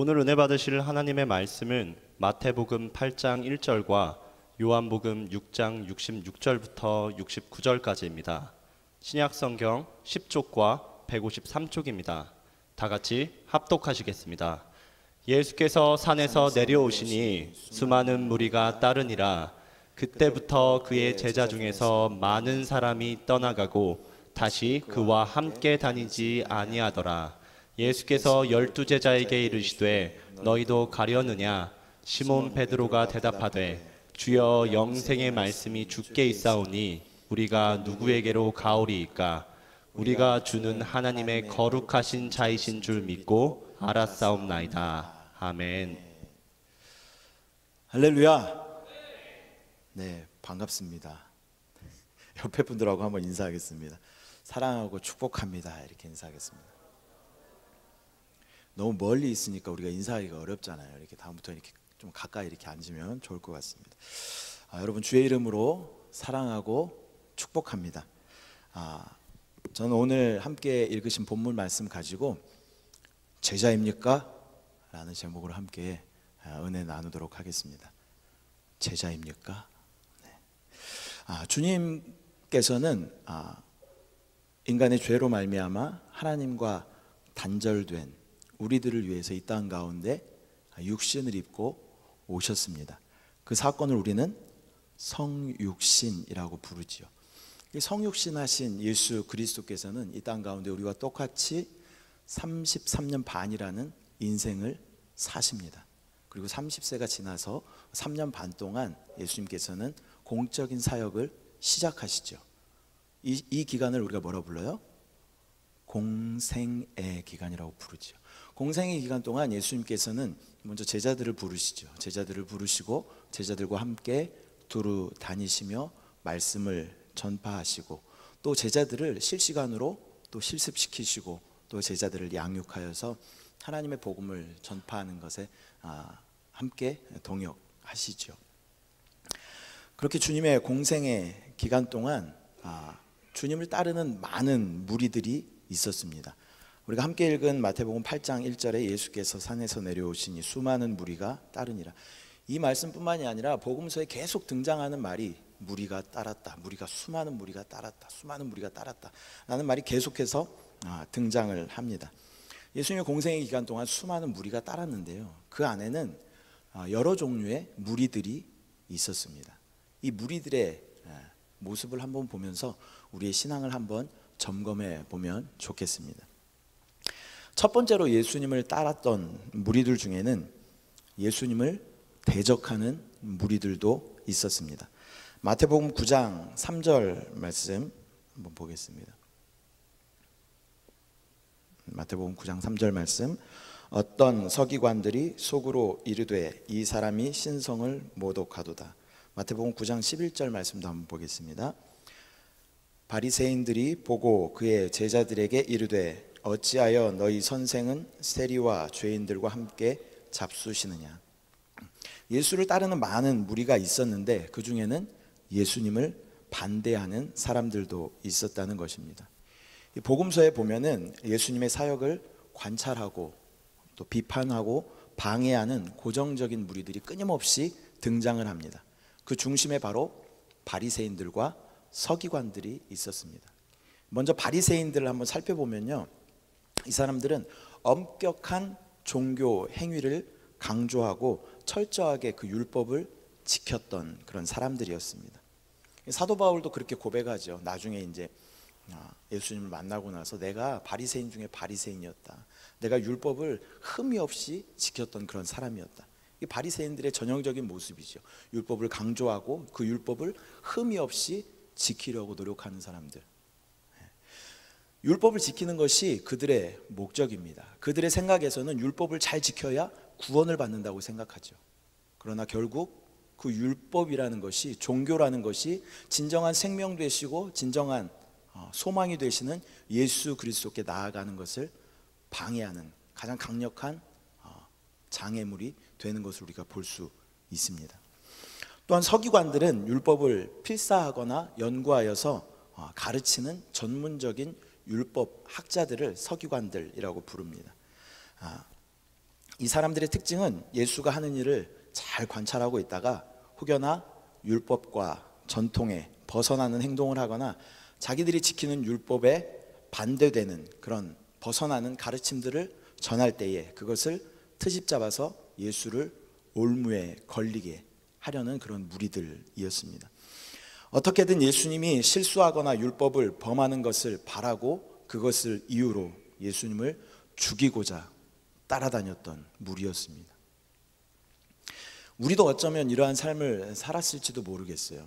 오늘 은혜 받으실 하나님의 말씀은 마태복음 8장 1절과 요한복음 6장 66절부터 69절까지입니다. 신약성경 10쪽과 153쪽입니다. 다 같이 합독하시겠습니다. 예수께서 산에서 내려오시니 수많은 무리가 따르니라. 그때부터 그의 제자 중에서 많은 사람이 떠나가고 다시 그와 함께 다니지 아니하더라. 예수께서 12제자에게 이르시되 너희도 가려느냐? 시몬 베드로가 대답하되 주여, 영생의 말씀이 주께 있사오니 우리가 누구에게로 가오리이까? 우리가 주는 하나님의 거룩하신 자이신 줄 믿고 알았사옵나이다. 아멘. 할렐루야. 네, 반갑습니다. 옆에 분들하고 한번 인사하겠습니다. 사랑하고 축복합니다. 이렇게 인사하겠습니다. 너무 멀리 있으니까 우리가 인사하기가 어렵잖아요. 이렇게 다음부터 이렇게 좀 가까이 이렇게 앉으면 좋을 것 같습니다. 여러분, 주의 이름으로 사랑하고 축복합니다. 저는 오늘 함께 읽으신 본문 말씀 가지고 제자입니까? 라는 제목으로 함께 은혜 나누도록 하겠습니다. 제자입니까? 네. 주님께서는 인간의 죄로 말미암아 하나님과 단절된 우리들을 위해서 이 땅 가운데 육신을 입고 오셨습니다. 그 사건을 우리는 성육신이라고 부르지요. 성육신하신 예수 그리스도께서는 이 땅 가운데 우리와 똑같이 33년 반이라는 인생을 사십니다. 그리고 30세가 지나서 3년 반 동안 예수님께서는 공적인 사역을 시작하시죠. 이 기간을 우리가 뭐라고 불러요? 공생의 기간이라고 부르죠. 공생의 기간 동안 예수님께서는 먼저 제자들을 부르시죠. 제자들을 부르시고 제자들과 함께 두루 다니시며 말씀을 전파하시고 또 제자들을 실시간으로 또 실습시키시고 또 제자들을 양육하여서 하나님의 복음을 전파하는 것에 함께 동역하시죠. 그렇게 주님의 공생의 기간 동안 주님을 따르는 많은 무리들이 있었습니다. 우리가 함께 읽은 마태복음 8장 1절에 예수께서 산에서 내려오시니 수많은 무리가 따르니라. 이 말씀뿐만이 아니라 복음서에 계속 등장하는 말이 무리가 따랐다, 무리가 수많은 무리가 따랐다, 수많은 무리가 따랐다 라는 말이 계속해서 등장을 합니다. 예수님의 공생의 기간 동안 수많은 무리가 따랐는데요, 그 안에는 여러 종류의 무리들이 있었습니다. 이 무리들의 모습을 한번 보면서 우리의 신앙을 한번 점검해 보면 좋겠습니다. 첫 번째로 예수님을 따랐던 무리들 중에는 예수님을 대적하는 무리들도 있었습니다. 마태복음 9장 3절 말씀 한번 보겠습니다. 마태복음 9장 3절 말씀. 어떤 서기관들이 속으로 이르되 이 사람이 신성을 모독하도다. 마태복음 9장 11절 말씀도 한번 보겠습니다. 바리새인들이 보고 그의 제자들에게 이르되 어찌하여 너희 선생은 세리와 죄인들과 함께 잡수시느냐. 예수를 따르는 많은 무리가 있었는데 그 중에는 예수님을 반대하는 사람들도 있었다는 것입니다. 이 복음서에 보면은 예수님의 사역을 관찰하고 또 비판하고 방해하는 고정적인 무리들이 끊임없이 등장을 합니다. 그 중심에 바로 바리새인들과 서기관들이 있었습니다. 먼저 바리새인들을 한번 살펴보면요, 이 사람들은 엄격한 종교 행위를 강조하고 철저하게 그 율법을 지켰던 그런 사람들이었습니다. 사도 바울도 그렇게 고백하죠. 나중에 이제 예수님을 만나고 나서 내가 바리새인 중에 바리새인이었다, 내가 율법을 흠이 없이 지켰던 그런 사람이었다. 이 바리새인들의 전형적인 모습이죠. 율법을 강조하고 그 율법을 흠이 없이 지키려고 노력하는 사람들. 율법을 지키는 것이 그들의 목적입니다. 그들의 생각에서는 율법을 잘 지켜야 구원을 받는다고 생각하죠. 그러나 결국 그 율법이라는 것이, 종교라는 것이 진정한 생명 되시고 진정한 소망이 되시는 예수 그리스도께 나아가는 것을 방해하는 가장 강력한 장애물이 되는 것을 우리가 볼 수 있습니다. 또한 서기관들은 율법을 필사하거나 연구하여서 가르치는 전문적인 율법 학자들을 서기관들이라고 부릅니다. 이 사람들의 특징은 예수가 하는 일을 잘 관찰하고 있다가 혹여나 율법과 전통에 벗어나는 행동을 하거나 자기들이 지키는 율법에 반대되는 그런 벗어나는 가르침들을 전할 때에 그것을 트집 잡아서 예수를 올무에 걸리게 하려는 그런 무리들이었습니다. 어떻게든 예수님이 실수하거나 율법을 범하는 것을 바라고 그것을 이유로 예수님을 죽이고자 따라다녔던 무리였습니다. 우리도 어쩌면 이러한 삶을 살았을지도 모르겠어요.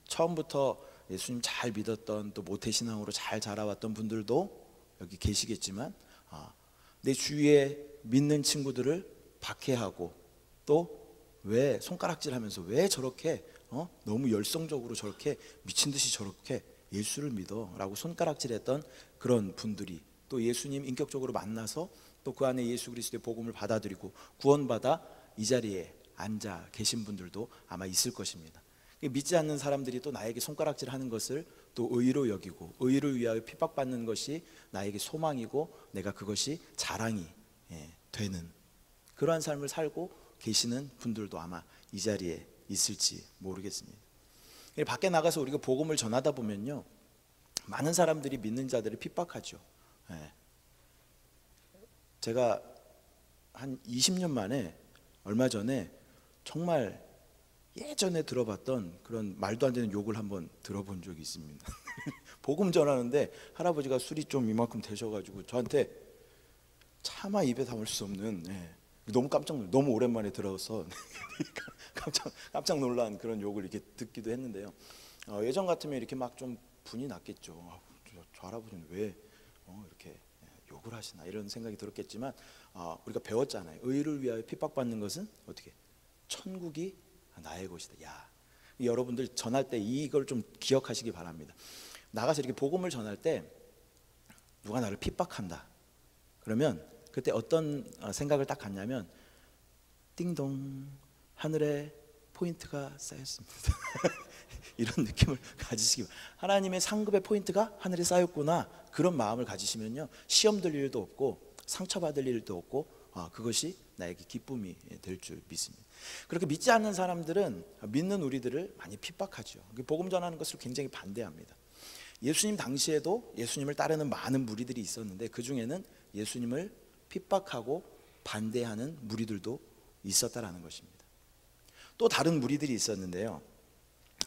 처음부터 예수님 잘 믿었던 또 모태신앙으로 잘 자라왔던 분들도 여기 계시겠지만 내 주위에 믿는 친구들을 박해하고 또 왜 손가락질하면서 왜 저렇게 너무 열성적으로 저렇게 미친 듯이 저렇게 예수를 믿어 라고 손가락질했던 그런 분들이 또 예수님 인격적으로 만나서 또 그 안에 예수 그리스도의 복음을 받아들이고 구원받아 이 자리에 앉아 계신 분들도 아마 있을 것입니다. 믿지 않는 사람들이 또 나에게 손가락질하는 것을 또 의로 여기고 의를 위하여 핍박받는 것이 나에게 소망이고 내가 그것이 자랑이 되는 그러한 삶을 살고 계시는 분들도 아마 이 자리에 있을지 모르겠습니다. 밖에 나가서 우리가 복음을 전하다 보면요, 많은 사람들이 믿는 자들을 핍박하죠. 제가 한 20년 만에 얼마 전에 정말 예전에 들어봤던 그런 말도 안 되는 욕을 한번 들어본 적이 있습니다. 복음 전하는데 할아버지가 술이 좀 이만큼 되셔가지고 저한테 차마 입에 담을 수 없는 너무 너무 오랜만에 들어서 깜짝 놀란 그런 욕을 이렇게 듣기도 했는데요. 예전 같으면 이렇게 막 좀 분이 났겠죠. 저 할아버지는 왜 이렇게 욕을 하시나 이런 생각이 들었겠지만 우리가 배웠잖아요. 의를 위하여 핍박받는 것은 어떻게 천국이 나의 것이다. 야, 여러분들 전할 때 이걸 좀 기억하시기 바랍니다. 나가서 이렇게 복음을 전할 때 누가 나를 핍박한다. 그러면 그때 어떤 생각을 딱 갖냐면 띵동 하늘에 포인트가 쌓였습니다. 이런 느낌을 가지시기 바랍니다. 하나님의 상급의 포인트가 하늘에 쌓였구나. 그런 마음을 가지시면요, 시험 들 일도 없고 상처받을 일도 없고 그것이 나에게 기쁨이 될 줄 믿습니다. 그렇게 믿지 않는 사람들은 믿는 우리들을 많이 핍박하죠. 복음 전하는 것을 굉장히 반대합니다. 예수님 당시에도 예수님을 따르는 많은 무리들이 있었는데 그 중에는 예수님을 핍박하고 반대하는 무리들도 있었다라는 것입니다. 또 다른 무리들이 있었는데요.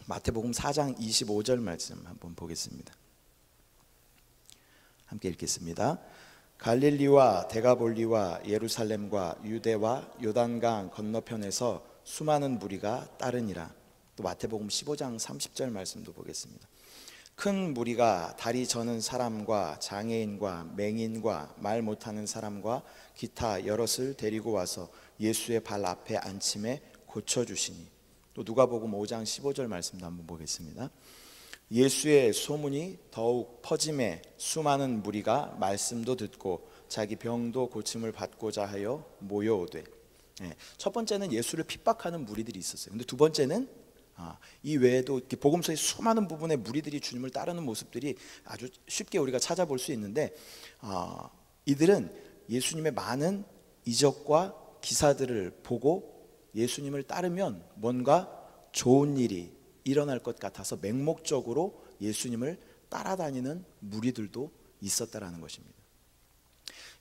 마태복음 4장 25절 말씀 한번 보겠습니다. 함께 읽겠습니다. 갈릴리와 데가볼리와 예루살렘과 유대와 요단강 건너편에서 수많은 무리가 따르니라. 또 마태복음 15장 30절 말씀도 보겠습니다. 큰 무리가 다리 저는 사람과 장애인과 맹인과 말 못하는 사람과 기타 여럿을 데리고 와서 예수의 발 앞에 앉힘에 고쳐주시니. 또 누가복음 5장 15절 말씀도 한번 보겠습니다. 예수의 소문이 더욱 퍼짐에 수많은 무리가 말씀도 듣고 자기 병도 고침을 받고자 하여 모여오되. 첫 번째는 예수를 핍박하는 무리들이 있었어요. 근데 두 번째는 이 외에도 복음서의 수많은 부분의 무리들이 주님을 따르는 모습들이 아주 쉽게 우리가 찾아볼 수 있는데 이들은 예수님의 많은 이적과 기사들을 보고 예수님을 따르면 뭔가 좋은 일이 일어날 것 같아서 맹목적으로 예수님을 따라다니는 무리들도 있었다라는 것입니다.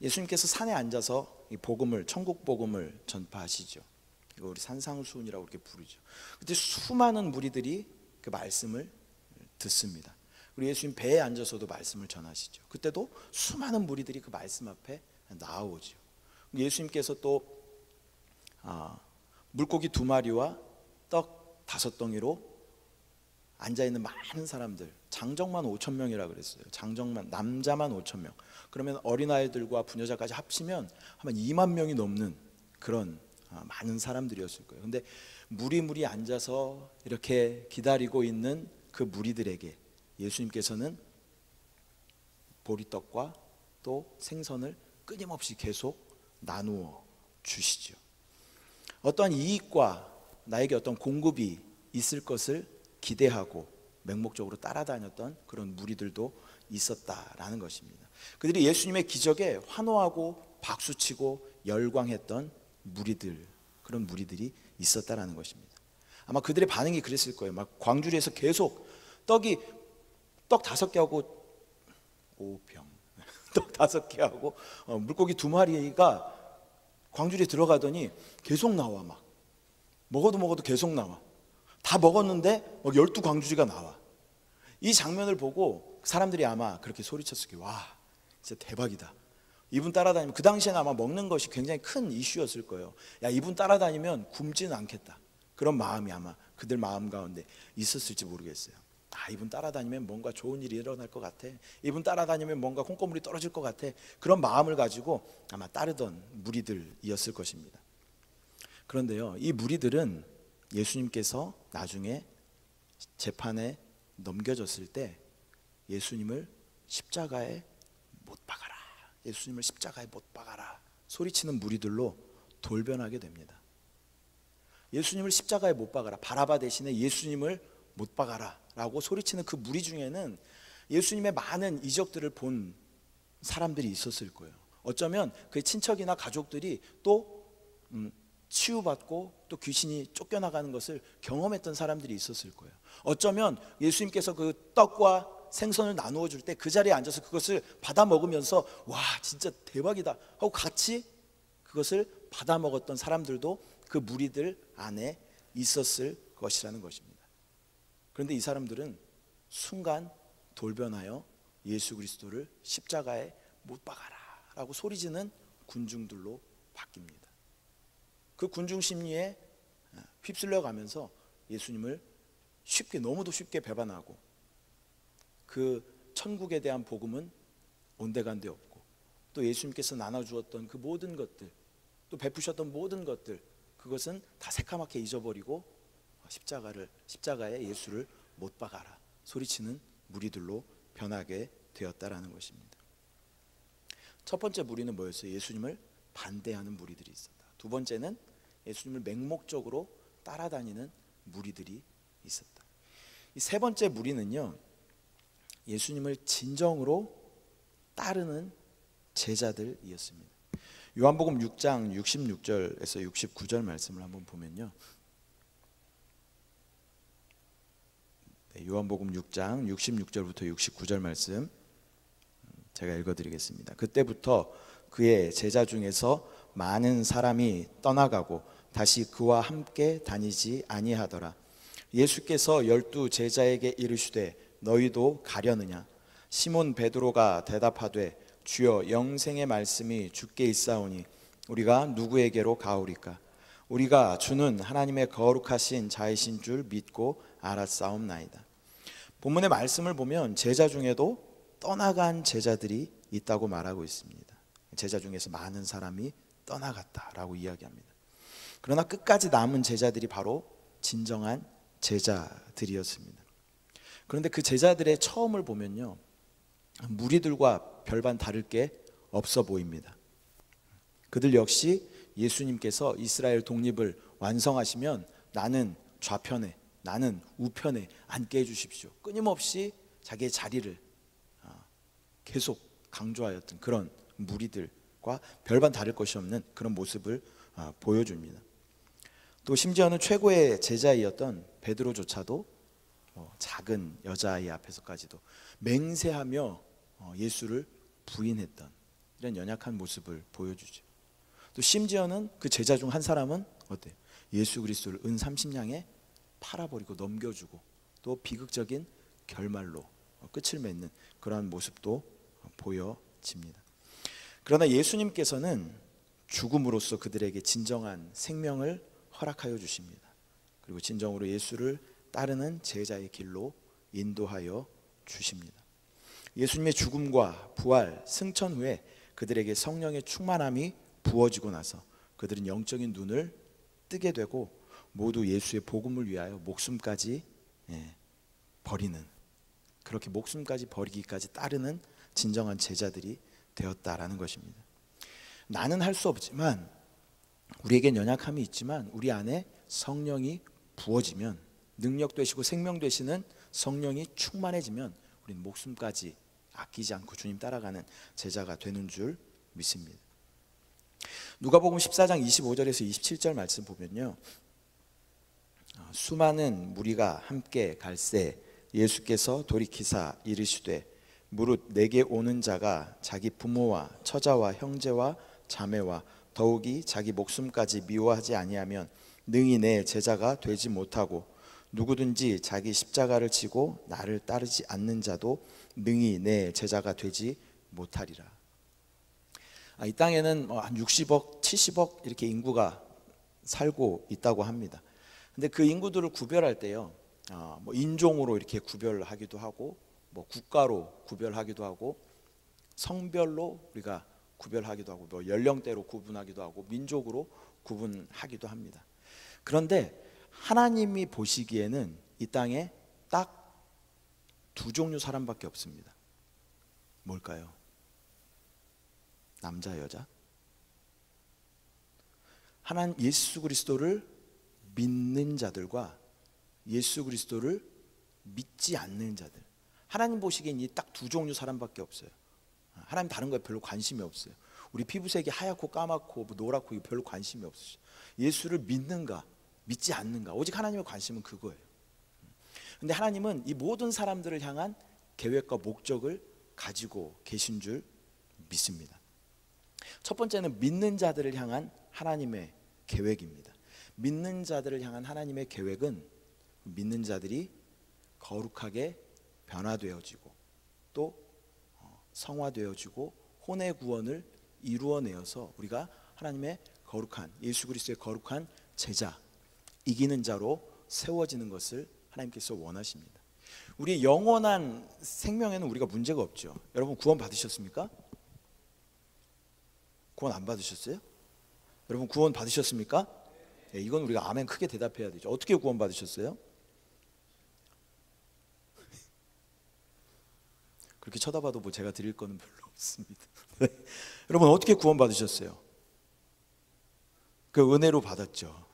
예수님께서 산에 앉아서 이 복음을, 천국 복음을 전파하시죠. 이거 우리 산상수훈이라고 이렇게 부르죠. 그때 수많은 무리들이 그 말씀을 듣습니다. 그리고 예수님 배에 앉아서도 말씀을 전하시죠. 그때도 수많은 무리들이 그 말씀 앞에 나오죠. 예수님께서 또 물고기 2마리와 떡 5덩이로 앉아있는 많은 사람들, 장정만 5,000명이라 그랬어요. 장정만, 남자만 5,000명. 그러면 어린아이들과 부녀자까지 합치면 한 2만 명이 넘는 그런 많은 사람들이었을 거예요. 근데 무리무리 앉아서 이렇게 기다리고 있는 그 무리들에게 예수님께서는 보리떡과 또 생선을 끊임없이 계속 나누어 주시죠. 어떠한 이익과 나에게 어떤 공급이 있을 것을 기대하고 맹목적으로 따라다녔던 그런 무리들도 있었다라는 것입니다. 그들이 예수님의 기적에 환호하고 박수치고 열광했던 무리들, 그런 무리들이 있었다라는 것입니다. 아마 그들의 반응이 그랬을 거예요. 막 광주리에서 계속 떡 5개하고 5병 떡 5개하고 물고기 2마리가 광주리에 들어가더니 계속 나와. 막 먹어도 계속 나와. 다 먹었는데 막 12광주리가 나와. 이 장면을 보고 사람들이 아마 그렇게 소리쳤을 거예요. 와, 진짜 대박이다. 이분 따라다니면, 그 당시에는 아마 먹는 것이 굉장히 큰 이슈였을 거예요. 야, 이분 따라다니면 굶지는 않겠다. 그런 마음이 아마 그들 마음 가운데 있었을지 모르겠어요. 아, 이분 따라다니면 뭔가 좋은 일이 일어날 것 같아. 이분 따라다니면 뭔가 콩고물이 떨어질 것 같아. 그런 마음을 가지고 아마 따르던 무리들이었을 것입니다. 그런데요, 이 무리들은 예수님께서 나중에 재판에 넘겨졌을 때 예수님을 십자가에 못 박아라, 예수님을 십자가에 못 박아라 소리치는 무리들로 돌변하게 됩니다. 예수님을 십자가에 못 박아라, 바라바 대신에 예수님을 못 박아라 라고 소리치는 그 무리 중에는 예수님의 많은 이적들을 본 사람들이 있었을 거예요. 어쩌면 그의 친척이나 가족들이 또 치유받고 또 귀신이 쫓겨나가는 것을 경험했던 사람들이 있었을 거예요. 어쩌면 예수님께서 그 떡과 생선을 나누어 줄 때 그 자리에 앉아서 그것을 받아 먹으면서 와, 진짜 대박이다 하고 같이 그것을 받아 먹었던 사람들도 그 무리들 안에 있었을 것이라는 것입니다. 그런데 이 사람들은 순간 돌변하여 예수 그리스도를 십자가에 못 박아라 라고 소리지는 군중들로 바뀝니다. 그 군중 심리에 휩쓸려 가면서 예수님을 쉽게, 너무도 쉽게 배반하고 그 천국에 대한 복음은 온데간데 없고 또 예수님께서 나눠주었던 그 모든 것들, 또 베푸셨던 모든 것들, 그것은 다 새카맣게 잊어버리고 십자가에 예수를 못 박아라 소리치는 무리들로 변하게 되었다라는 것입니다. 첫 번째 무리는 뭐였어요? 예수님을 반대하는 무리들이 있었다. 두 번째는 예수님을 맹목적으로 따라다니는 무리들이 있었다. 이 세 번째 무리는요, 예수님을 진정으로 따르는 제자들이었습니다. 요한복음 6장 66절에서 69절 말씀을 한번 보면요, 요한복음 6장 66절부터 69절 말씀 제가 읽어드리겠습니다. 그때부터 그의 제자 중에서 많은 사람이 떠나가고 다시 그와 함께 다니지 아니하더라. 예수께서 12 제자에게 이르시되 너희도 가려느냐? 시몬 베드로가 대답하되 주여, 영생의 말씀이 주께 있사오니 우리가 누구에게로 가오리까? 우리가 주는 하나님의 거룩하신 자이신 줄 믿고 알았사옵나이다. 본문의 말씀을 보면 제자 중에도 떠나간 제자들이 있다고 말하고 있습니다. 제자 중에서 많은 사람이 떠나갔다라고 이야기합니다. 그러나 끝까지 남은 제자들이 바로 진정한 제자들이었습니다. 그런데 그 제자들의 처음을 보면요, 무리들과 별반 다를 게 없어 보입니다. 그들 역시 예수님께서 이스라엘 독립을 완성하시면 나는 좌편에, 나는 우편에 앉게 해주십시오, 끊임없이 자기의 자리를 계속 강조하였던 그런 무리들과 별반 다를 것이 없는 그런 모습을 보여줍니다. 또 심지어는 최고의 제자이었던 베드로조차도 작은 여자아이 앞에서까지도 맹세하며 예수를 부인했던 이런 연약한 모습을 보여주죠. 또 심지어는 그 제자 중 한 사람은 어때요? 예수 그리스도를 은 30냥에 팔아버리고 넘겨주고 또 비극적인 결말로 끝을 맺는 그러한 모습도 보여집니다. 그러나 예수님께서는 죽음으로써 그들에게 진정한 생명을 허락하여 주십니다. 그리고 진정으로 예수를 따르는 제자의 길로 인도하여 주십니다. 예수님의 죽음과 부활, 승천 후에 그들에게 성령의 충만함이 부어지고 나서 그들은 영적인 눈을 뜨게 되고 모두 예수의 복음을 위하여 목숨까지 버리는, 그렇게 목숨까지 버리기까지 따르는 진정한 제자들이 되었다라는 것입니다. 나는 할 수 없지만, 우리에겐 연약함이 있지만 우리 안에 성령이 부어지면, 능력 되시고 생명 되시는 성령이 충만해지면 우리는 목숨까지 아끼지 않고 주님 따라가는 제자가 되는 줄 믿습니다. 누가복음 14장 25절에서 27절 말씀 보면요, 수많은 무리가 함께 갈새 예수께서 돌이키사 이르시되 무릇 내게 오는 자가 자기 부모와 처자와 형제와 자매와 더욱이 자기 목숨까지 미워하지 아니하면 능히 내 제자가 되지 못하고 누구든지 자기 십자가를 지고 나를 따르지 않는 자도 능히 내 제자가 되지 못하리라. 이 땅에는 한 60억, 70억 이렇게 인구가 살고 있다고 합니다. 근데 그 인구들을 구별할 때요, 뭐 인종으로 이렇게 구별하기도 하고, 뭐 국가로 구별하기도 하고, 성별로 우리가 구별하기도 하고, 뭐 연령대로 구분하기도 하고, 민족으로 구분하기도 합니다. 그런데 하나님이 보시기에는 이 땅에 딱 두 종류 사람밖에 없습니다. 뭘까요? 남자, 여자. 하나님 예수 그리스도를 믿는 자들과 예수 그리스도를 믿지 않는 자들. 하나님 보시기엔 이 딱 두 종류 사람밖에 없어요. 하나님 다른 거에 별로 관심이 없어요. 우리 피부색이 하얗고 까맣고 뭐 노랗고 이거 별로 관심이 없으셔. 예수를 믿는가 믿지 않는가, 오직 하나님의 관심은 그거예요. 근데 하나님은 이 모든 사람들을 향한 계획과 목적을 가지고 계신 줄 믿습니다. 첫 번째는 믿는 자들을 향한 하나님의 계획입니다. 믿는 자들을 향한 하나님의 계획은 믿는 자들이 거룩하게 변화되어지고 또 성화되어지고 혼의 구원을 이루어내어서 우리가 하나님의 거룩한 예수 그리스도의 거룩한 제자, 이기는 자로 세워지는 것을 하나님께서 원하십니다. 우리의 영원한 생명에는 우리가 문제가 없죠. 여러분 구원 받으셨습니까? 구원 안 받으셨어요? 여러분 구원 받으셨습니까? 네, 이건 우리가 아멘 크게 대답해야 되죠. 어떻게 구원 받으셨어요? 그렇게 쳐다봐도 뭐 제가 드릴 거는 별로 없습니다. 네. 여러분 어떻게 구원 받으셨어요? 그 은혜로 받았죠.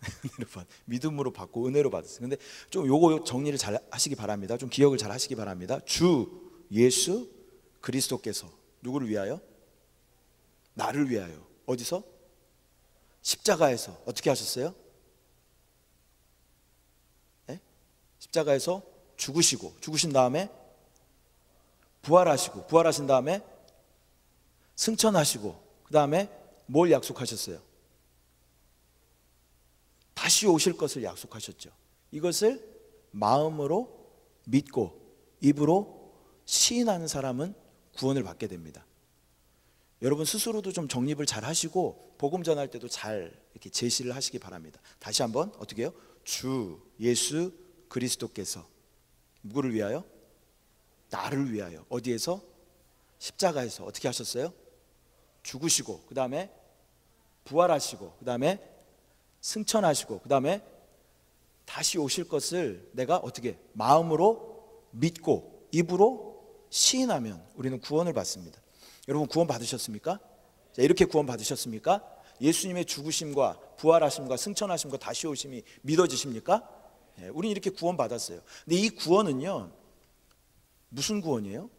믿음으로 받고 은혜로 받았어요. 근데 좀 요거 정리를 잘 하시기 바랍니다. 좀 기억을 잘 하시기 바랍니다. 주 예수 그리스도께서 누구를 위하여? 나를 위하여. 어디서? 십자가에서 어떻게 하셨어요? 네? 십자가에서 죽으시고, 죽으신 다음에 부활하시고, 부활하신 다음에 승천하시고, 그 다음에 뭘 약속하셨어요? 다시 오실 것을 약속하셨죠. 이것을 마음으로 믿고 입으로 시인하는 사람은 구원을 받게 됩니다. 여러분 스스로도 좀 정립을 잘 하시고 복음 전할 때도 잘 이렇게 제시를 하시기 바랍니다. 다시 한번 어떻게 해요? 주 예수 그리스도께서 누구를 위하여? 나를 위하여. 어디에서? 십자가에서 어떻게 하셨어요? 죽으시고, 그 다음에 부활하시고, 그 다음에 승천하시고, 그 다음에 다시 오실 것을 내가 어떻게 마음으로 믿고 입으로 시인하면 우리는 구원을 받습니다. 여러분 구원 받으셨습니까? 자, 이렇게 구원 받으셨습니까? 예수님의 죽으심과 부활하심과 승천하심과 다시 오심이 믿어지십니까? 네, 우리는 이렇게 구원 받았어요. 근데 이 구원은요, 무슨 구원이에요?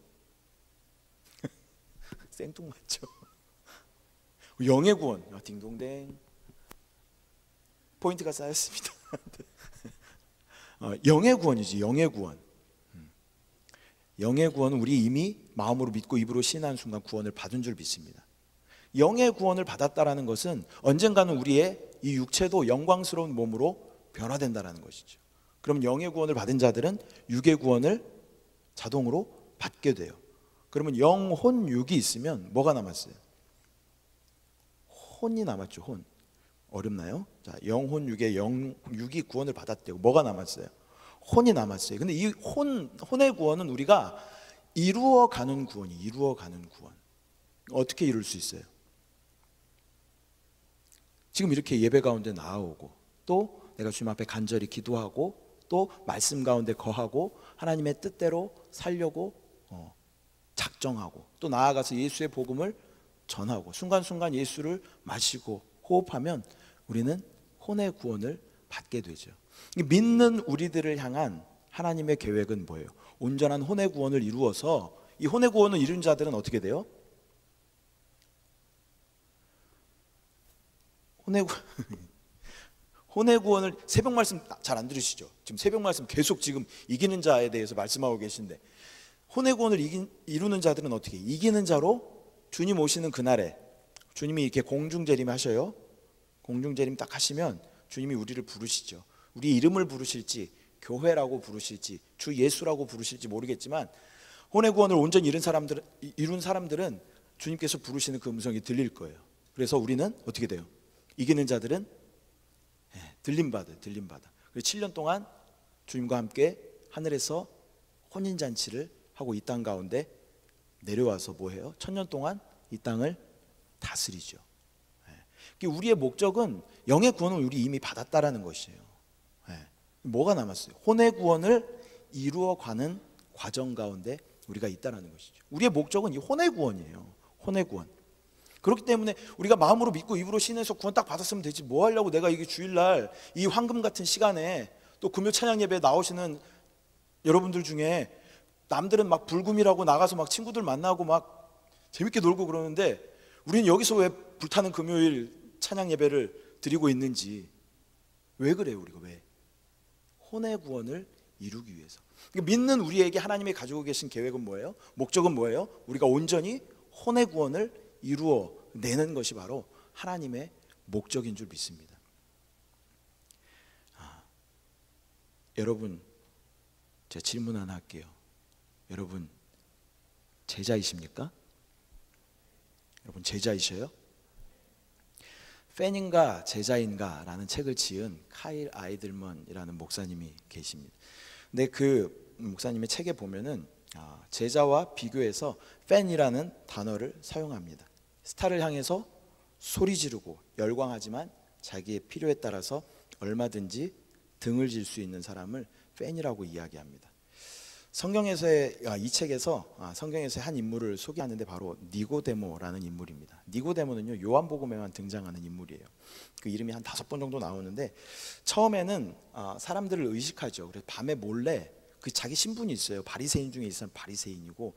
생뚱맞죠. 영의 구원. 딩동댕. 포인트가 쌓였습니다. 영의 구원이지. 영의 구원. 영의 구원은 우리 이미 마음으로 믿고 입으로 신한 순간 구원을 받은 줄 믿습니다. 영의 구원을 받았다라는 것은 언젠가는 우리의 이 육체도 영광스러운 몸으로 변화된다라는 것이죠. 그럼 영의 구원을 받은 자들은 육의 구원을 자동으로 받게 돼요. 그러면 영, 혼, 육이 있으면 뭐가 남았어요? 혼이 남았죠. 혼. 어렵나요? 자, 영혼 육의 육이 구원을 받았대요. 뭐가 남았어요? 혼이 남았어요. 근데 이 혼의 구원은 우리가 이루어가는 구원이 이루어가는 구원. 어떻게 이룰 수 있어요? 지금 이렇게 예배 가운데 나아오고 또 내가 주님 앞에 간절히 기도하고 또 말씀 가운데 거하고 하나님의 뜻대로 살려고 작정하고 또 나아가서 예수의 복음을 전하고 순간순간 예수를 마시고 호흡하면 우리는 혼의 구원을 받게 되죠. 믿는 우리들을 향한 하나님의 계획은 뭐예요? 온전한 혼의 구원을 이루어서 이 혼의 구원을 이룬 자들은 어떻게 돼요? 혼의 구원을 새벽 말씀 잘 안 들으시죠? 지금 새벽 말씀 계속 지금 이기는 자에 대해서 말씀하고 계신데, 혼의 구원을 이루는 자들은 어떻게 이기는 자로 주님 오시는 그날에 주님이 이렇게 공중재림 하셔요. 공중재림 딱 하시면 주님이 우리를 부르시죠. 우리 이름을 부르실지 교회라고 부르실지 주 예수라고 부르실지 모르겠지만, 혼의 구원을 온전히 이룬 사람들은 주님께서 부르시는 그 음성이 들릴 거예요. 그래서 우리는 어떻게 돼요? 이기는 자들은 들림받아. 그리고 7년 동안 주님과 함께 하늘에서 혼인잔치를 하고 이 땅 가운데 내려와서 뭐해요? 1000년 동안 이 땅을 다스리죠. 우리의 목적은 영의 구원을 우리 이미 받았다라는 것이에요. 뭐가 남았어요? 혼의 구원을 이루어가는 과정 가운데 우리가 있다라는 것이죠. 우리의 목적은 이 혼의 구원이에요. 혼의 구원. 그렇기 때문에 우리가 마음으로 믿고 입으로 신에서 구원 딱 받았으면 되지, 뭐 하려고 내가 이게 주일날 이 황금 같은 시간에 또 금요 찬양 예배에 나오시는 여러분들 중에 남들은 막 불금이라고 나가서 막 친구들 만나고 막 재밌게 놀고 그러는데 우리는 여기서 왜 불타는 금요일 찬양 예배를 드리고 있는지, 왜 그래요? 우리가 왜? 혼의 구원을 이루기 위해서. 믿는 우리에게 하나님이 가지고 계신 계획은 뭐예요? 목적은 뭐예요? 우리가 온전히 혼의 구원을 이루어내는 것이 바로 하나님의 목적인 줄 믿습니다. 여러분, 제가 질문 하나 할게요. 여러분 제자이십니까? 여러분 제자이셔요? 팬인가 제자인가 라는 책을 지은 카일 아이들먼이라는 목사님이 계십니다. 근데 그 목사님의 책에 보면은 제자와 비교해서 팬이라는 단어를 사용합니다. 스타를 향해서 소리 지르고 열광하지만 자기의 필요에 따라서 얼마든지 등을 질 수 있는 사람을 팬이라고 이야기합니다. 성경에서의 이 책에서 성경에서의 한 인물을 소개하는데 바로 니고데모라는 인물입니다. 니고데모는요, 요한복음에만 등장하는 인물이에요. 그 이름이 한 5번 정도 나오는데, 처음에는 사람들을 의식하죠. 그래서 밤에 몰래 그 자기 신분이 있어요. 바리새인 중에 있으면 바리새인이고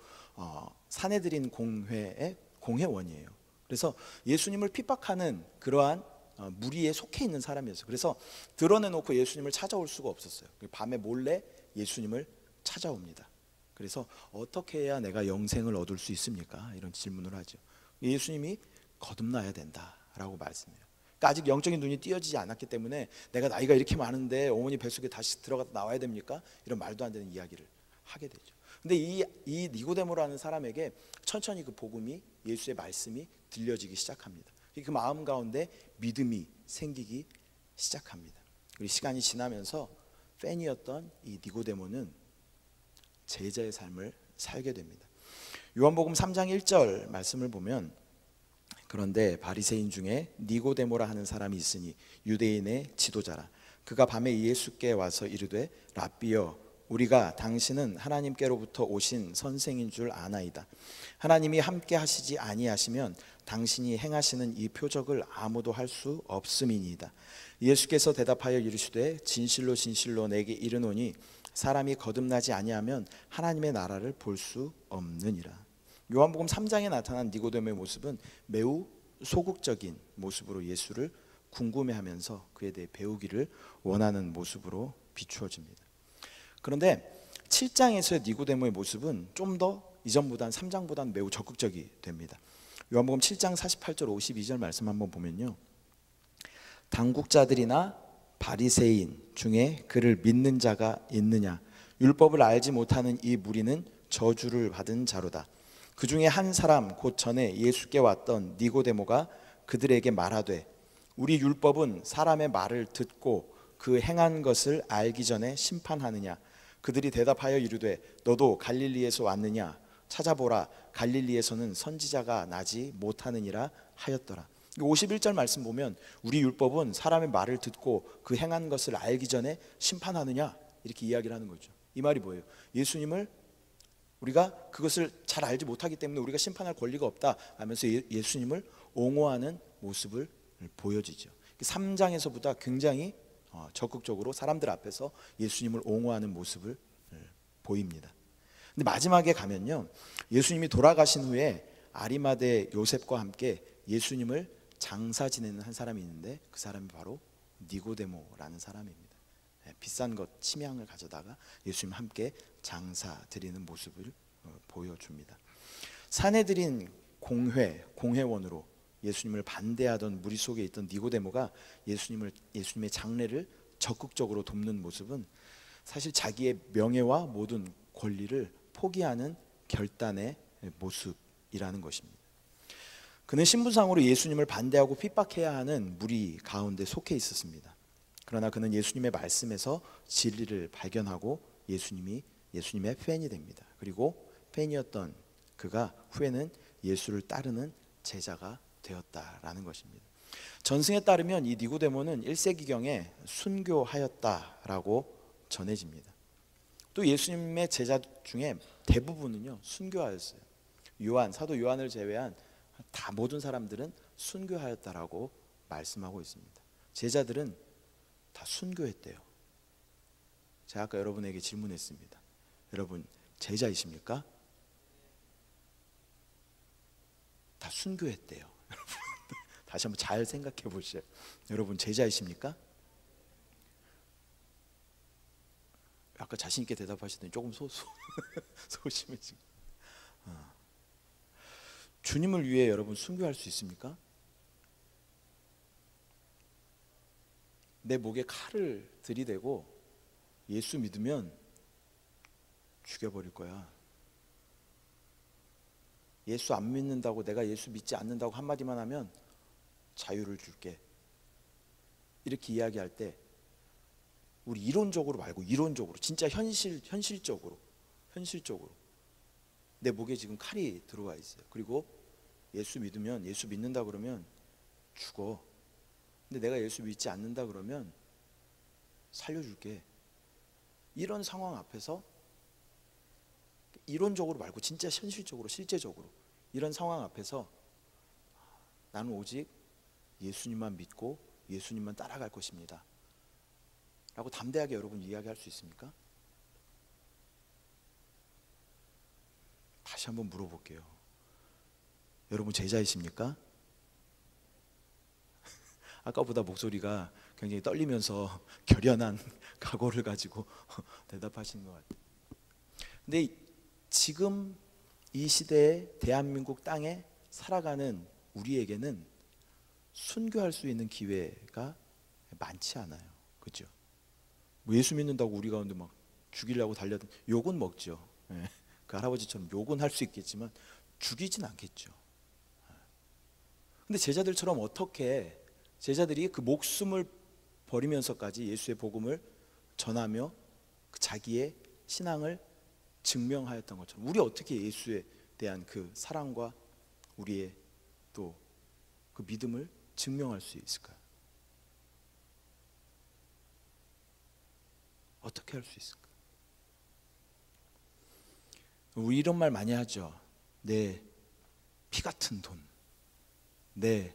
사내들인 공회의 공회원이에요. 그래서 예수님을 핍박하는 그러한 무리에 속해 있는 사람이었어요. 그래서 드러내놓고 예수님을 찾아올 수가 없었어요. 밤에 몰래 예수님을 찾아옵니다. 그래서 어떻게 해야 내가 영생을 얻을 수 있습니까? 이런 질문을 하죠. 예수님이 거듭나야 된다라고 말씀해요. 그러니까 아직 영적인 눈이 띄어지지 않았기 때문에 내가 나이가 이렇게 많은데 어머니 뱃속에 다시 들어갔다 나와야 됩니까? 이런 말도 안 되는 이야기를 하게 되죠. 근데 이 니고데모라는 사람에게 천천히 그 복음이, 예수의 말씀이 들려지기 시작합니다. 그 마음 가운데 믿음이 생기기 시작합니다. 그리고 시간이 지나면서 팬이었던 이 니고데모는 제자의 삶을 살게 됩니다. 요한복음 3장 1절 말씀을 보면, 그런데 바리새인 중에 니고데모라 하는 사람이 있으니 유대인의 지도자라. 그가 밤에 예수께 와서 이르되 랍비여, 우리가 당신은 하나님께로부터 오신 선생인 줄 아나이다. 하나님이 함께 하시지 아니하시면 당신이 행하시는 이 표적을 아무도 할 수 없음이니이다. 예수께서 대답하여 이르시되 진실로 진실로 내게 이르노니 사람이 거듭나지 아니하면 하나님의 나라를 볼 수 없느니라. 요한복음 3장에 나타난 니고데모의 모습은 매우 소극적인 모습으로 예수를 궁금해하면서 그에 대해 배우기를 원하는 모습으로 비추어집니다. 그런데 7장에서의 니고데모의 모습은 좀 더 이전보다는 3장보다는 매우 적극적이 됩니다. 요한복음 7장 48절 52절 말씀 한번 보면요, 당국자들이나 바리새인 중에 그를 믿는 자가 있느냐? 율법을 알지 못하는 이 무리는 저주를 받은 자로다. 그 중에 한 사람 곧 전에 예수께 왔던 니고데모가 그들에게 말하되 우리 율법은 사람의 말을 듣고 그 행한 것을 알기 전에 심판하느냐? 그들이 대답하여 이르되 너도 갈릴리에서 왔느냐? 찾아보라, 갈릴리에서는 선지자가 나지 못하느니라 하였더라. 51절 말씀 보면 우리 율법은 사람의 말을 듣고 그 행한 것을 알기 전에 심판하느냐, 이렇게 이야기를 하는 거죠. 이 말이 뭐예요? 예수님을 우리가 그것을 잘 알지 못하기 때문에 우리가 심판할 권리가 없다 하면서 예수님을 옹호하는 모습을 보여지죠. 3장에서보다 굉장히 적극적으로 사람들 앞에서 예수님을 옹호하는 모습을 보입니다. 근데 마지막에 가면요, 예수님이 돌아가신 후에 아리마대 요셉과 함께 예수님을 장사 지내는 한 사람이 있는데 그 사람이 바로 니고데모라는 사람입니다. 비싼 것 침향을 가져다가 예수님 함께 장사 드리는 모습을 보여줍니다. 사내들인 공회원으로 예수님을 반대하던 무리 속에 있던 니고데모가 예수님의 장례를 적극적으로 돕는 모습은 사실 자기의 명예와 모든 권리를 포기하는 결단의 모습이라는 것입니다. 그는 신분상으로 예수님을 반대하고 핍박해야 하는 무리 가운데 속해 있었습니다. 그러나 그는 예수님의 말씀에서 진리를 발견하고 예수님의 팬이 됩니다. 그리고 팬이었던 그가 후에는 예수를 따르는 제자가 되었다라는 것입니다. 전승에 따르면 이 니고데모는 1세기경에 순교하였다라고 전해집니다. 또 예수님의 제자 중에 대부분은요 순교하였어요. 사도 요한을 제외한 다 모든 사람들은 순교하였다라고 말씀하고 있습니다. 제자들은 다 순교했대요. 제가 아까 여러분에게 질문했습니다. 여러분 제자이십니까? 다 순교했대요. 다시 한번 잘 생각해 보시죠. 여러분 제자이십니까? 아까 자신 있게 대답하시더니 조금 소심해지고. 주님을 위해 여러분 순교할 수 있습니까? 내 목에 칼을 들이대고 예수 믿으면 죽여버릴 거야. 예수 안 믿는다고, 내가 예수 믿지 않는다고 한마디만 하면 자유를 줄게, 이렇게 이야기할 때 우리 이론적으로 말고 이론적으로, 진짜 현실적으로 내 목에 지금 칼이 들어와 있어요. 그리고 예수 믿는다 그러면 죽어. 근데 내가 예수 믿지 않는다 그러면 살려줄게. 이런 상황 앞에서 이론적으로 말고 진짜 현실적으로, 실제적으로 이런 상황 앞에서 나는 오직 예수님만 믿고 예수님만 따라갈 것입니다 라고 담대하게 여러분 이야기할 수 있습니까? 다시 한번 물어볼게요. 여러분 제자이십니까? 아까보다 목소리가 굉장히 떨리면서 결연한 각오를 가지고 대답하시는 것 같아요. 근데 지금 이 시대에 대한민국 땅에 살아가는 우리에게는 순교할 수 있는 기회가 많지 않아요. 그렇죠? 뭐 예수 믿는다고 우리 가운데 막 죽이려고 달려든, 욕은 먹죠. 그 할아버지처럼 욕은 할 수 있겠지만 죽이진 않겠죠. 근데 제자들처럼 어떻게 제자들이 그 목숨을 버리면서까지 예수의 복음을 전하며 그 자기의 신앙을 증명하였던 것처럼 우리 어떻게 예수에 대한 그 사랑과 우리의 또 그 믿음을 증명할 수 있을까요? 어떻게 할 수 있을까요? 우리 이런 말 많이 하죠. 내 피 같은 돈, 내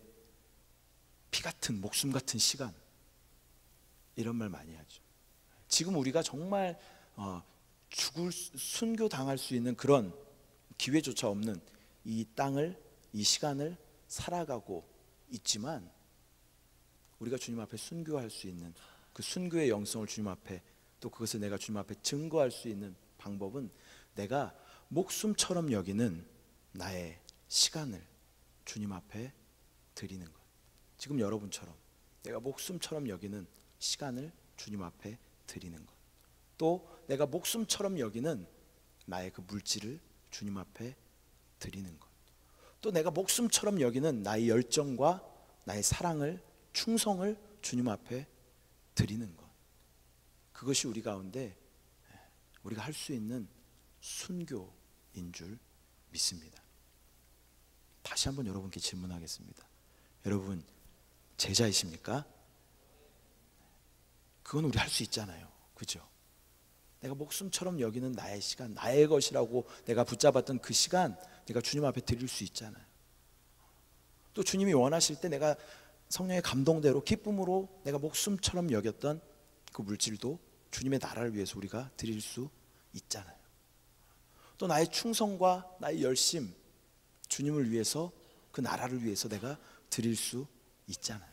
피 같은 목숨 같은 시간, 이런 말 많이 하죠. 지금 우리가 정말 순교 당할 수 있는 그런 기회조차 없는 이 땅을, 이 시간을 살아가고 있지만 우리가 주님 앞에 순교할 수 있는 그 순교의 영성을 주님 앞에, 또 그것을 내가 주님 앞에 증거할 수 있는 방법은 내가 목숨처럼 여기는 나의 시간을 주님 앞에 드리는 것. 지금 여러분처럼 내가 목숨처럼 여기는 시간을 주님 앞에 드리는 것. 또 내가 목숨처럼 여기는 나의 그 물질을 주님 앞에 드리는 것. 또 내가 목숨처럼 여기는 나의 열정과 나의 사랑을, 충성을 주님 앞에 드리는 것. 그것이 우리 가운데 우리가 할 수 있는 순교인 줄 믿습니다. 다시 한번 여러분께 질문하겠습니다. 여러분 제자이십니까? 그건 우리 할 수 있잖아요. 그죠? 내가 목숨처럼 여기는 나의 시간, 나의 것이라고 내가 붙잡았던 그 시간 내가 주님 앞에 드릴 수 있잖아요. 또 주님이 원하실 때 내가 성령의 감동대로 기쁨으로 내가 목숨처럼 여겼던 그 물질도 주님의 나라를 위해서 우리가 드릴 수 있잖아요. 또 나의 충성과 나의 열심, 주님을 위해서, 그 나라를 위해서 내가 드릴 수 있잖아요.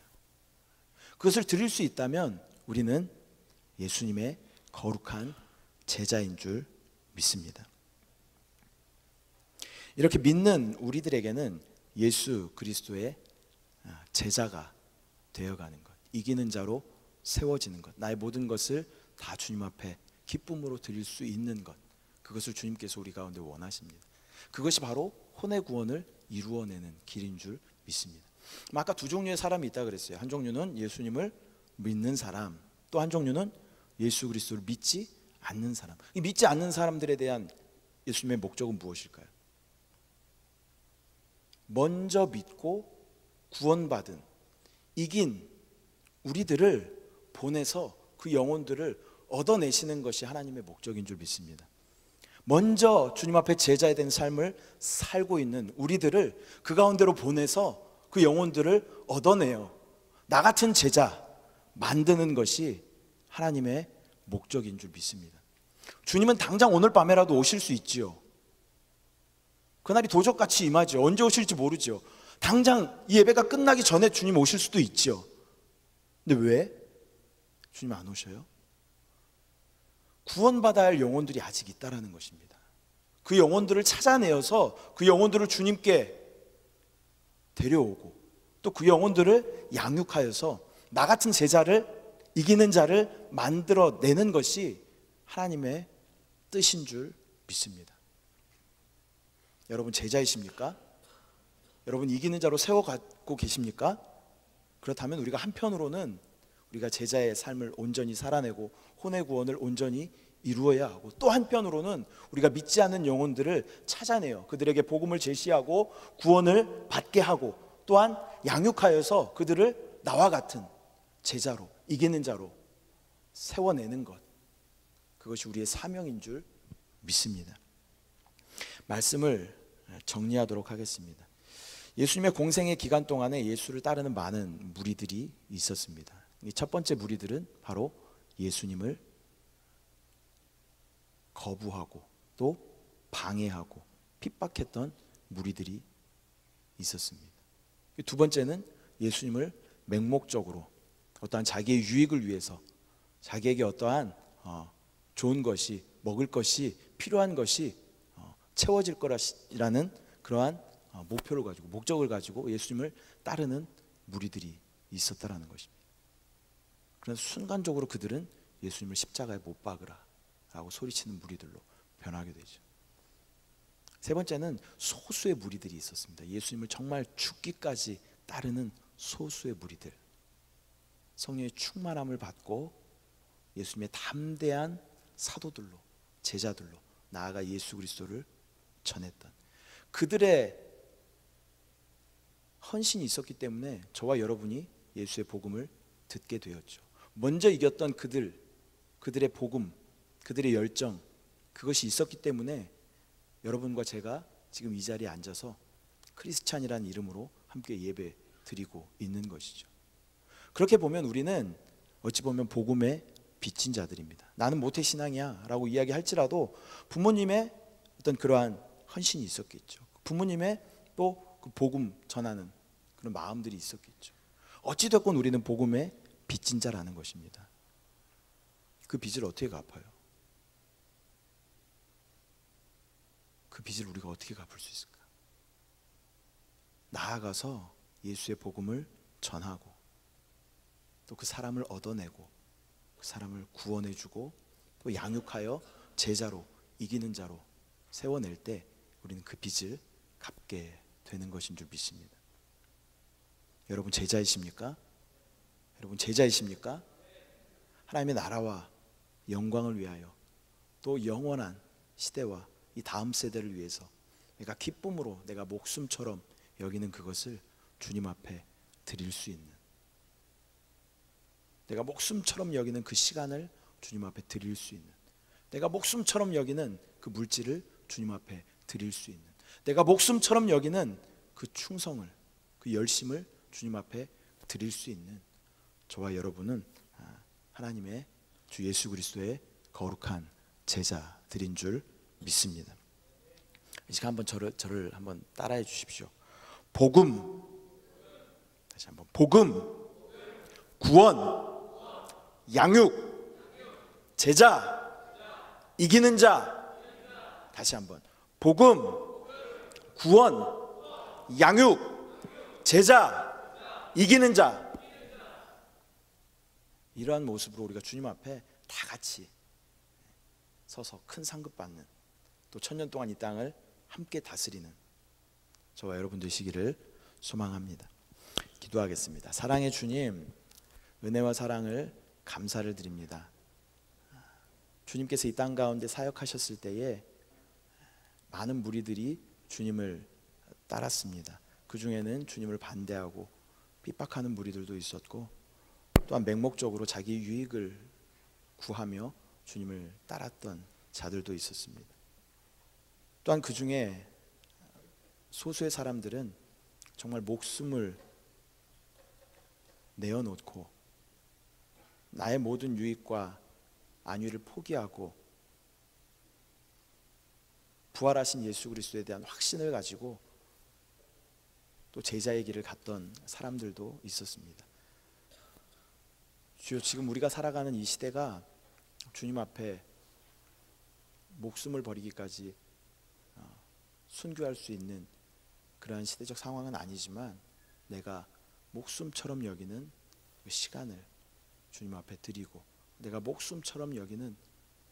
그것을 드릴 수 있다면 우리는 예수님의 거룩한 제자인 줄 믿습니다. 이렇게 믿는 우리들에게는 예수 그리스도의 제자가 되어가는 것, 이기는 자로 세워지는 것, 나의 모든 것을 다 주님 앞에 기쁨으로 드릴 수 있는 것, 그것을 주님께서 우리 가운데 원하십니다. 그것이 바로 혼의 구원을 이루어내는 길인 줄 믿습니다. 아까 두 종류의 사람이 있다 그랬어요. 한 종류는 예수님을 믿는 사람, 또 한 종류는 예수 그리스도를 믿지 않는 사람. 이 믿지 않는 사람들에 대한 예수님의 목적은 무엇일까요? 먼저 믿고 구원받은 이긴 우리들을 보내서 그 영혼들을 얻어내시는 것이 하나님의 목적인 줄 믿습니다. 먼저 주님 앞에 제자에 된 삶을 살고 있는 우리들을 그 가운데로 보내서 그 영혼들을 얻어내어 나 같은 제자 만드는 것이 하나님의 목적인 줄 믿습니다. 주님은 당장 오늘 밤에라도 오실 수 있지요. 그날이 도적같이 임하죠. 언제 오실지 모르죠. 당장 이 예배가 끝나기 전에 주님 오실 수도 있죠. 근데 왜 주님 안 오셔요? 구원받아야 할 영혼들이 아직 있다라는 것입니다. 그 영혼들을 찾아내어서 그 영혼들을 주님께 데려오고 또 그 영혼들을 양육하여서 나 같은 제자를 이기는 자를 만들어내는 것이 하나님의 뜻인 줄 믿습니다. 여러분 제자이십니까? 여러분 이기는 자로 세워가고 계십니까? 그렇다면 우리가 한편으로는 우리가 제자의 삶을 온전히 살아내고 혼의 구원을 온전히 이루어야 하고, 또 한편으로는 우리가 믿지 않는 영혼들을 찾아내어 그들에게 복음을 제시하고 구원을 받게 하고, 또한 양육하여서 그들을 나와 같은 제자로 이기는 자로 세워내는 것, 그것이 우리의 사명인 줄 믿습니다. 말씀을 정리하도록 하겠습니다. 예수님의 공생의 기간 동안에 예수를 따르는 많은 무리들이 있었습니다. 첫 번째 무리들은 바로 예수님을 거부하고 또 방해하고 핍박했던 무리들이 있었습니다. 두 번째는 예수님을 맹목적으로 어떠한 자기의 유익을 위해서 자기에게 어떠한 좋은 것이, 먹을 것이, 필요한 것이 채워질 거라는 그러한 목표를 가지고, 목적을 가지고 예수님을 따르는 무리들이 있었다라는 것입니다. 그래서 순간적으로 그들은 예수님을 십자가에 못 박으라 라고 소리치는 무리들로 변하게 되죠. 세 번째는 소수의 무리들이 있었습니다. 예수님을 정말 죽기까지 따르는 소수의 무리들, 성령의 충만함을 받고 예수님의 담대한 사도들로, 제자들로 나아가 예수 그리스도를 전했던 그들의 헌신이 있었기 때문에 저와 여러분이 예수의 복음을 듣게 되었죠. 먼저 이겼던 그들의 복음, 그들의 열정, 그것이 있었기 때문에 여러분과 제가 지금 이 자리에 앉아서 크리스찬이라는 이름으로 함께 예배 드리고 있는 것이죠. 그렇게 보면 우리는 어찌 보면 복음의 빚진 자들입니다. 나는 모태신앙이야 라고 이야기할지라도 부모님의 어떤 그러한 헌신이 있었겠죠. 부모님의 또 그 복음 전하는 그런 마음들이 있었겠죠. 어찌됐건 우리는 복음의 빚진 자라는 것입니다. 그 빚을 어떻게 갚아요? 그 빚을 우리가 어떻게 갚을 수 있을까? 나아가서 예수의 복음을 전하고 또 그 사람을 얻어내고 그 사람을 구원해주고 또 양육하여 제자로 이기는 자로 세워낼 때 우리는 그 빚을 갚게 되는 것인 줄 믿습니다. 여러분 제자이십니까? 여러분 제자이십니까? 하나님의 나라와 영광을 위하여 또 영원한 시대와 이 다음 세대를 위해서 내가 기쁨으로 내가 목숨처럼 여기는 그것을 주님 앞에 드릴 수 있는, 내가 목숨처럼 여기는 그 시간을 주님 앞에 드릴 수 있는, 내가 목숨처럼 여기는 그 물질을 주님 앞에 드릴 수 있는, 내가 목숨처럼 여기는 그 충성을, 그 열심을 주님 앞에 드릴 수 있는 저와 여러분은 하나님의 주 예수 그리스도의 거룩한 제자들인 줄 믿습니다. 이 시간 한번 저를 한번 따라해 주십시오. 복음, 다시 한번 복음, 구원, 양육, 제자, 이기는 자. 다시 한번 복음, 구원, 양육, 제자, 이기는 자. 이러한 모습으로 우리가 주님 앞에 다 같이 서서 큰 상급 받는, 또 천년 동안 이 땅을 함께 다스리는 저와 여러분 되시기를 소망합니다. 기도하겠습니다. 사랑의 주님, 은혜와 사랑을 감사를 드립니다. 주님께서 이 땅 가운데 사역하셨을 때에 많은 무리들이 주님을 따랐습니다. 그 중에는 주님을 반대하고 핍박하는 무리들도 있었고, 또한 맹목적으로 자기 유익을 구하며 주님을 따랐던 자들도 있었습니다. 또한 그 중에 소수의 사람들은 정말 목숨을 내어놓고 나의 모든 유익과 안위를 포기하고 부활하신 예수 그리스도에 대한 확신을 가지고 또 제자의 길을 갔던 사람들도 있었습니다. 주여, 지금 우리가 살아가는 이 시대가 주님 앞에 목숨을 버리기까지 순교할 수 있는 그러한 시대적 상황은 아니지만, 내가 목숨처럼 여기는 그 시간을 주님 앞에 드리고, 내가 목숨처럼 여기는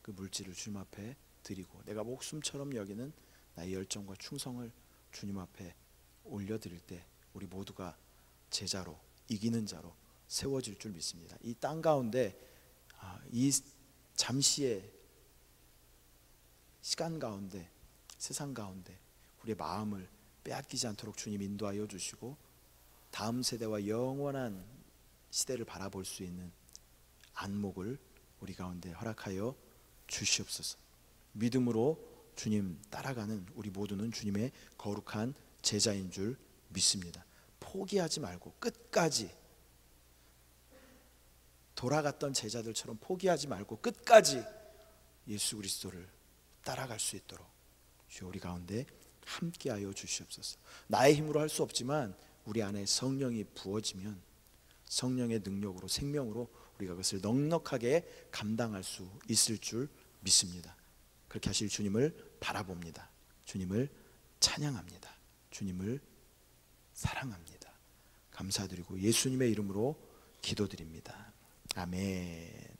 그 물질을 주님 앞에 드리고, 내가 목숨처럼 여기는 나의 열정과 충성을 주님 앞에 올려드릴 때 우리 모두가 제자로, 이기는 자로 세워질 줄 믿습니다. 이 땅 가운데, 이 잠시의 시간 가운데, 세상 가운데 우리의 마음을 빼앗기지 않도록 주님 인도하여 주시고, 다음 세대와 영원한 시대를 바라볼 수 있는 안목을 우리 가운데 허락하여 주시옵소서. 믿음으로 주님 따라가는 우리 모두는 주님의 거룩한 제자인 줄 믿습니다. 포기하지 말고 끝까지, 돌아갔던 제자들처럼 포기하지 말고 끝까지 예수 그리스도를 따라갈 수 있도록 주여 우리 가운데 함께하여 주시옵소서. 나의 힘으로 할 수 없지만 우리 안에 성령이 부어지면 성령의 능력으로, 생명으로 우리가 그것을 넉넉하게 감당할 수 있을 줄 믿습니다. 그렇게 하실 주님을 바라봅니다. 주님을 찬양합니다. 주님을 사랑합니다. 감사드리고 예수님의 이름으로 기도드립니다. 아멘.